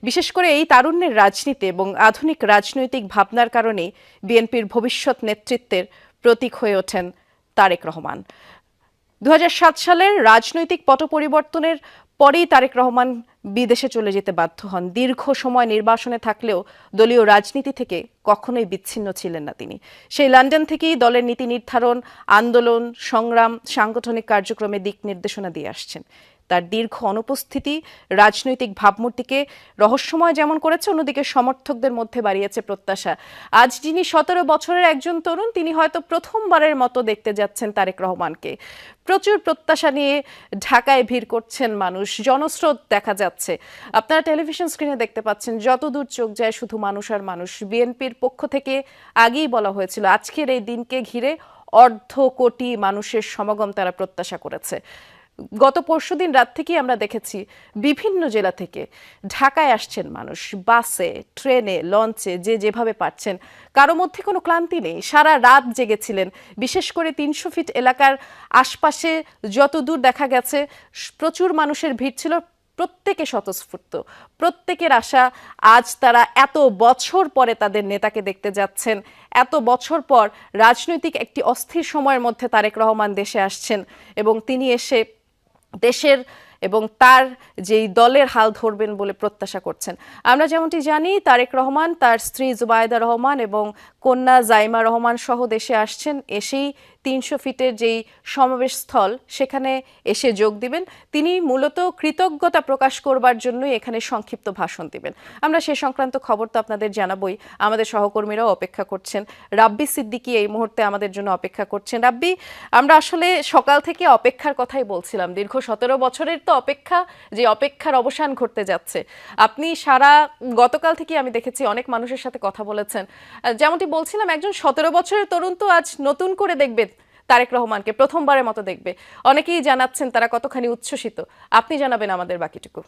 বিশেষ করে এই তারুণ্যের রাজনীতি এবং আধুনিক রাজনৈতিক ভাবনার কারণে বিএনপির ভবিষ্যৎ নেতৃত্বের প্রতীক হয়ে ওঠেন তারেক রহমান। 2007 সালের রাজনৈতিক পট পরিবর্তনের পরেই তারেক রহমান বিদেশে চলে যেতে বাধ্য হন। দীর্ঘ সময় নির্বাসনে থাকলেও দলীয় রাজনীতি থেকে কখনোই বিচ্ছিন্ন ছিলেন না তিনি। সেই লন্ডন থেকেই দলের নীতি নির্ধারণ, আন্দোলন, সংগ্রাম, সাংগঠনিক কার্যক্রমে দিক নির্দেশনা দিয়ে আসছেন। তার দীর্ঘ অনুপস্থিতি রাজনৈতিক ভাবমূর্তিকে রহস্যময় যেমন করেছে, অন্যদিকে সমর্থকদের মধ্যে বাড়িয়েছে প্রত্যাশা। আজ যিনি 17 বছরের একজন তরুণ, তিনি হয়তো প্রথমবারের মতো দেখতে যাচ্ছেন তারেক রহমানকে। প্রচুর প্রত্যাশা নিয়ে ঢাকায় ভিড় করছেন মানুষ, জনস্রোত দেখা যাচ্ছে। আপনারা টেলিভিশন স্ক্রিনে দেখতে পাচ্ছেন, যতদূর চোখ যায় শুধু মানুষ আর মানুষ। বিএনপির পক্ষ থেকে আগেই বলা হয়েছিল আজকের এই দিনকে ঘিরে 1.5 কোটি মানুষের সমাগম তারা প্রত্যাশা করেছে। গত পরশুদিন রাত থেকেই আমরা দেখেছি বিভিন্ন জেলা থেকে ঢাকায় আসছেন মানুষ, বাসে, ট্রেনে, লঞ্চে, যে যেভাবে পারছেন। কারো মধ্যে কোনো ক্লান্তি নেই, সারা রাত জেগেছিলেন। বিশেষ করে 300 ফিট এলাকার আশপাশে যতদূর দেখা গেছে প্রচুর মানুষের ভিড় ছিল। প্রত্যেকে স্বতঃস্ফূর্ত, প্রত্যেকের আশা আজ তারা এত বছর পরে তাদের নেতাকে দেখতে যাচ্ছেন। এত বছর পর রাজনৈতিক একটি অস্থির সময়ের মধ্যে তারেক রহমান দেশে আসছেন এবং তিনি এসে দেশের এবং তার যেই দলের হাল ধরবেন বলে প্রত্যাশা করছেন। আমরা যেমনটি জানি, তারেক রহমান তার স্ত্রী জুবাইদা রহমান এবং কন্যা জাইমা রহমান সহ দেশে আসছেন। এসেই 300 ফিটের যেই সমাবেশ স্থল সেখানে এসে যোগ দিবেন। তিনি মূলত কৃতজ্ঞতা প্রকাশ করবার জন্যই এখানে সংক্ষিপ্ত ভাষণ দিবেন। আমরা সে সংক্রান্ত খবর তো আপনাদের জানাবই। আমাদের সহকর্মীরাও অপেক্ষা করছেন। রাব্বি সিদ্দিকী এই মুহূর্তে আমাদের জন্য অপেক্ষা করছেন। রাব্বি, আমরা আসলে সকাল থেকে অপেক্ষার কথাই বলছিলাম। দীর্ঘ 17 বছরের তো অপেক্ষা, যে অপেক্ষার অবসান ঘটতে যাচ্ছে। আপনি গতকাল থেকে আমি দেখেছি অনেক মানুষের সাথে কথা বলেছেন। যেমনটি বলছিলাম, একজন 17 বছরের তরুণ তো আজ নতুন করে দেখবে তারেক রহমানকে, প্রথমবারের মতো দেখবে। অনেকেই জানাচ্ছেন তারা কতখানি উচ্ছ্বসিত। আপনি জানাবেন আমাদের বাকিটুকু।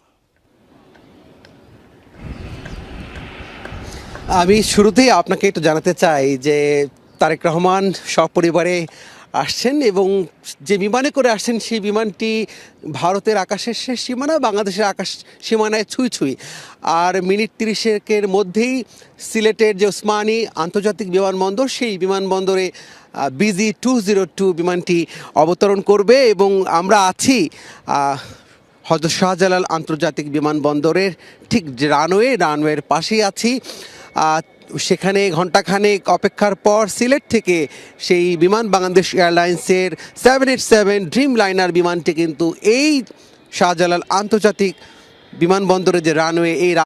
আমি শুরুতেই আপনাকে একটু জানাতে চাই যে তারেক রহমান সপরিবারে আসছেন এবং যে বিমানে করে আসছেন সেই বিমানটি ভারতের আকাশের শেষ সীমানা, বাংলাদেশের আকাশ সীমানায় ছুঁই ছুঁই। আর মিনিট 30-এর মধ্যেই সিলেটের যে ওসমানী আন্তর্জাতিক বিমানবন্দর, সেই বিমানবন্দরে BG-202 বিমানটি অবতরণ করবে এবং আমরা আছি হযরত শাহজালাল আন্তর্জাতিক বিমানবন্দরের ঠিক রানওয়ের পাশেই আছি। সেখানে ঘণ্টাখানেক অপেক্ষার পর সিলেট থেকে সেই বিমান বাংলাদেশ এয়ারলাইন্সের 787 ড্রিম লাইনার বিমানটি কিন্তু এই শাহজালাল আন্তর্জাতিক বিমানবন্দরের যে রানওয়ে, এই